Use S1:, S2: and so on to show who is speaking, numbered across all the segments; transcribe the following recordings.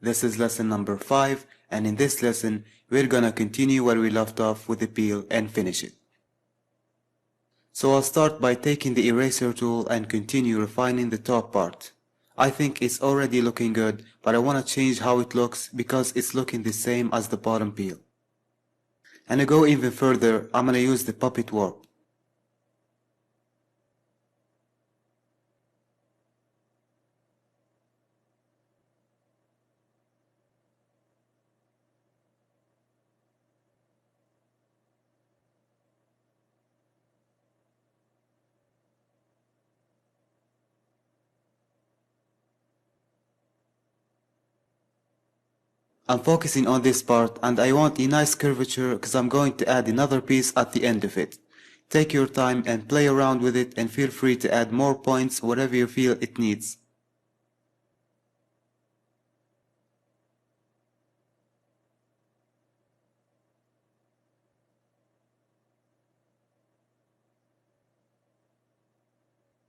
S1: This is lesson number 5, and in this lesson we're gonna continue where we left off with the peel and finish it. So I'll start by taking the eraser tool and continue refining the top part. I think it's already looking good, but I wanna change how it looks because it's looking the same as the bottom peel. And to go even further, I'm gonna use the puppet warp. I'm focusing on this part and I want a nice curvature because I'm going to add another piece at the end of it. Take your time and play around with it and feel free to add more points whatever you feel it needs.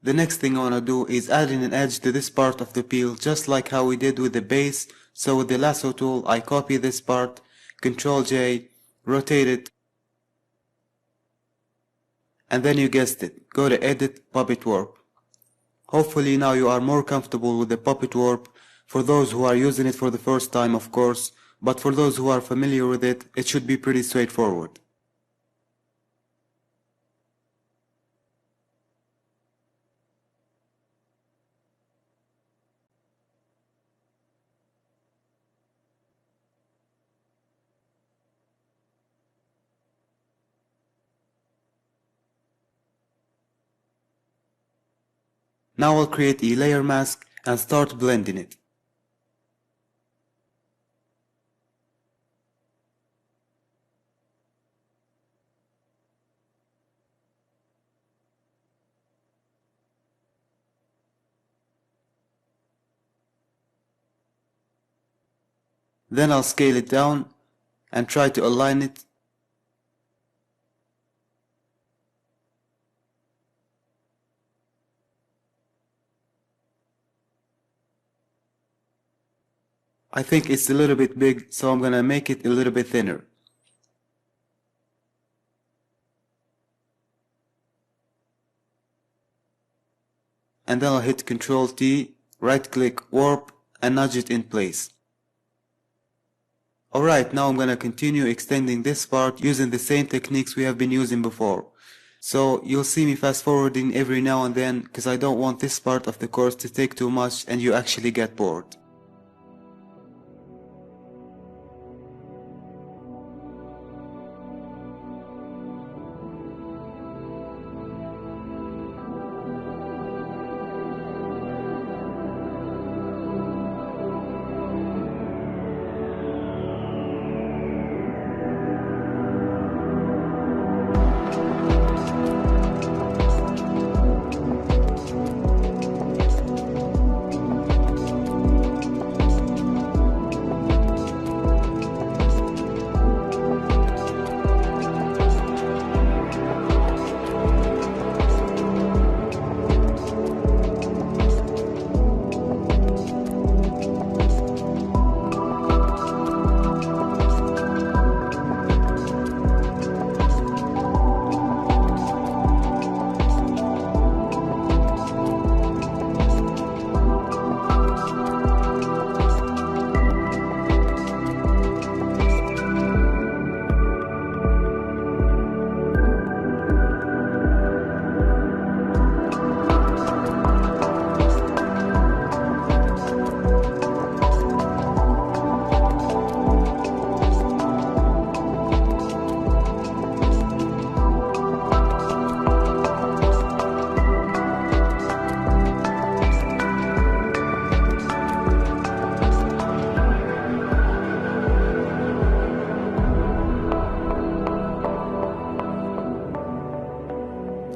S1: The next thing I want to do is adding an edge to this part of the peel just like how we did with the base. So with the lasso tool I copy this part, Ctrl J, rotate it, and then you guessed it, go to Edit, Puppet Warp. Hopefully now you are more comfortable with the Puppet Warp, for those who are using it for the first time of course, but for those who are familiar with it, it should be pretty straightforward. Now I'll create a layer mask and start blending it. Then I'll scale it down and try to align it. I think it's a little bit big, so I'm gonna make it a little bit thinner. And then I'll hit Ctrl T, right click, warp, and nudge it in place. Alright, now I'm gonna continue extending this part using the same techniques we have been using before. So you'll see me fast forwarding every now and then because I don't want this part of the course to take too much and you actually get bored.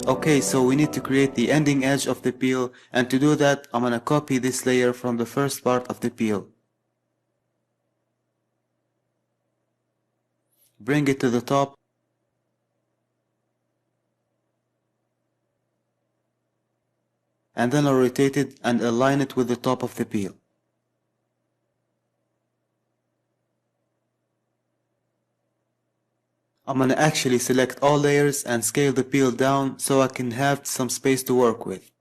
S1: Okay, so we need to create the ending edge of the peel, and to do that I'm gonna copy this layer from the first part of the peel. Bring it to the top. And then I'll rotate it and align it with the top of the peel. I'm gonna actually select all layers and scale the peel down so I can have some space to work with.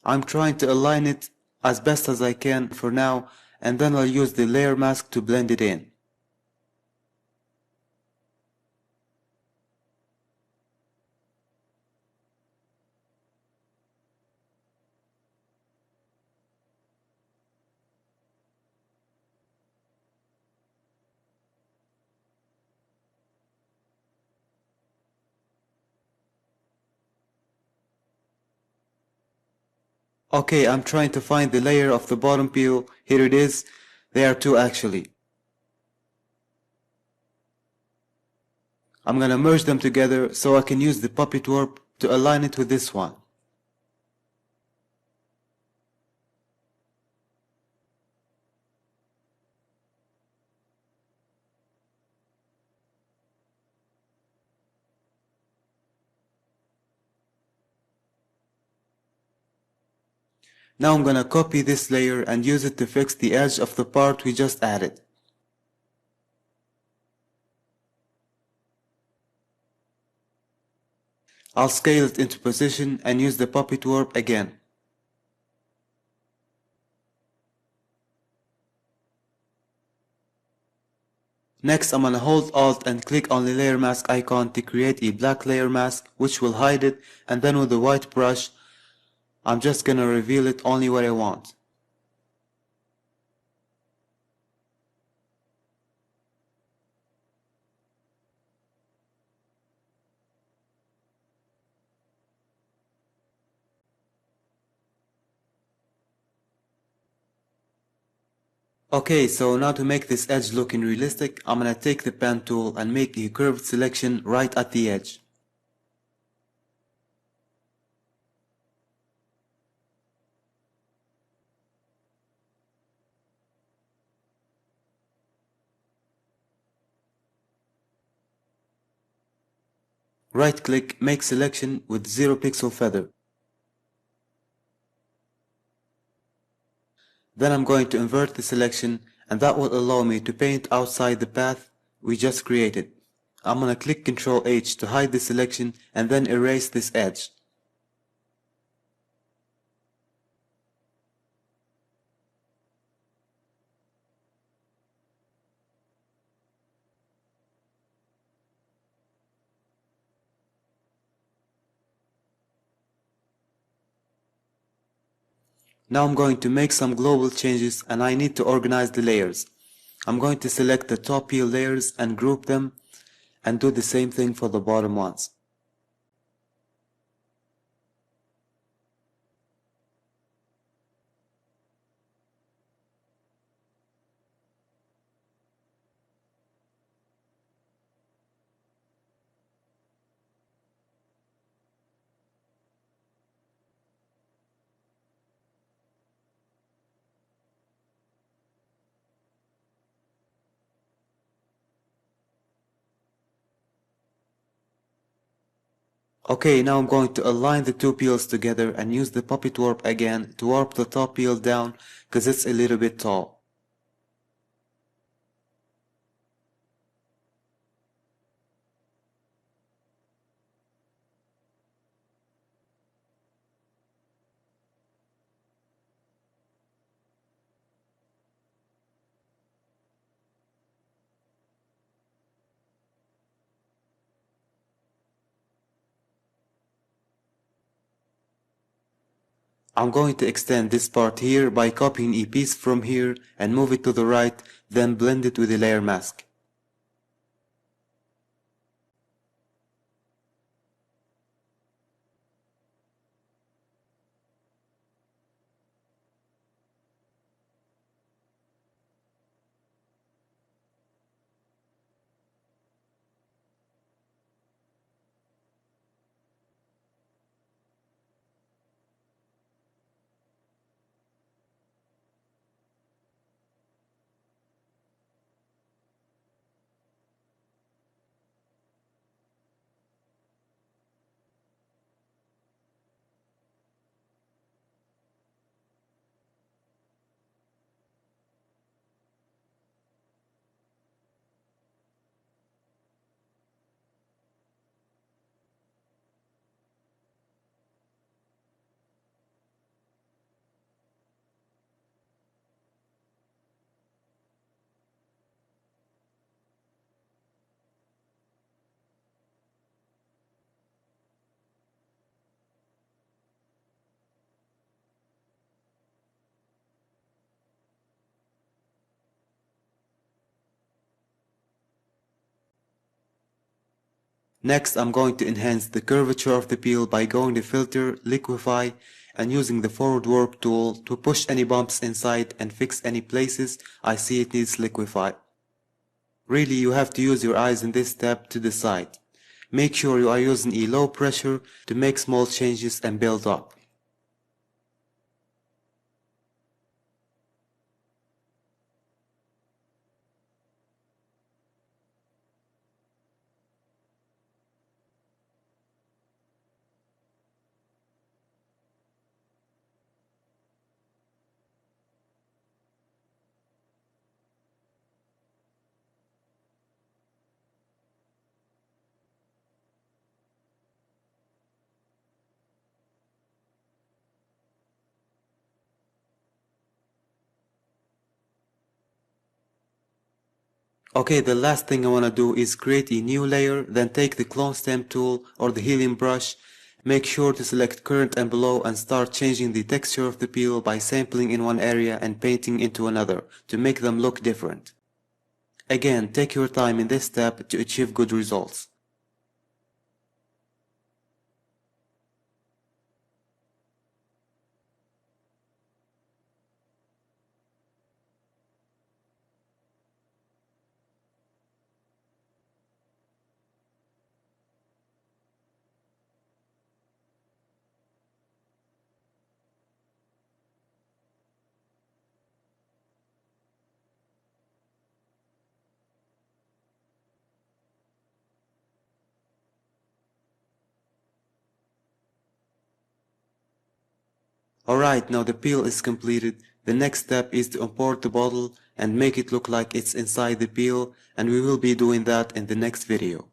S1: I'm trying to align it as best as I can for now, and then I'll use the layer mask to blend it in. Okay, I'm trying to find the layer of the bottom peel. Here it is. There are two actually. I'm gonna merge them together so I can use the puppet warp to align it with this one. Now I'm gonna copy this layer and use it to fix the edge of the part we just added. I'll scale it into position and use the puppet warp again. Next, I'm gonna hold Alt and click on the layer mask icon to create a black layer mask which will hide it, and then with the white brush, I'm just gonna reveal it only where I want. Okay, so now to make this edge looking realistic, I'm gonna take the pen tool and make a curved selection right at the edge. Right click, make selection with 0 pixel feather. Then I'm going to invert the selection, and that will allow me to paint outside the path we just created. I'm gonna click Ctrl H to hide the selection and then erase this edge. Now I'm going to make some global changes and I need to organize the layers. I'm going to select the top peel layers and group them and do the same thing for the bottom ones. Okay, now I'm going to align the two peels together and use the puppet warp again to warp the top peel down because it's a little bit tall. I'm going to extend this part here by copying a piece from here and move it to the right, then blend it with the layer mask. Next, I'm going to enhance the curvature of the peel by going to Filter, Liquify, and using the Forward Warp tool to push any bumps inside and fix any places I see it needs liquify. Really, you have to use your eyes in this step to decide. Make sure you are using a low pressure to make small changes and build up. Okay, the last thing I want to do is create a new layer, then take the clone stamp tool or the helium brush. Make sure to select current and below and start changing the texture of the peel by sampling in one area and painting into another to make them look different. Again, take your time in this step to achieve good results. Alright, now the peel is completed. The next step is to import the bottle and make it look like it's inside the peel, and we will be doing that in the next video.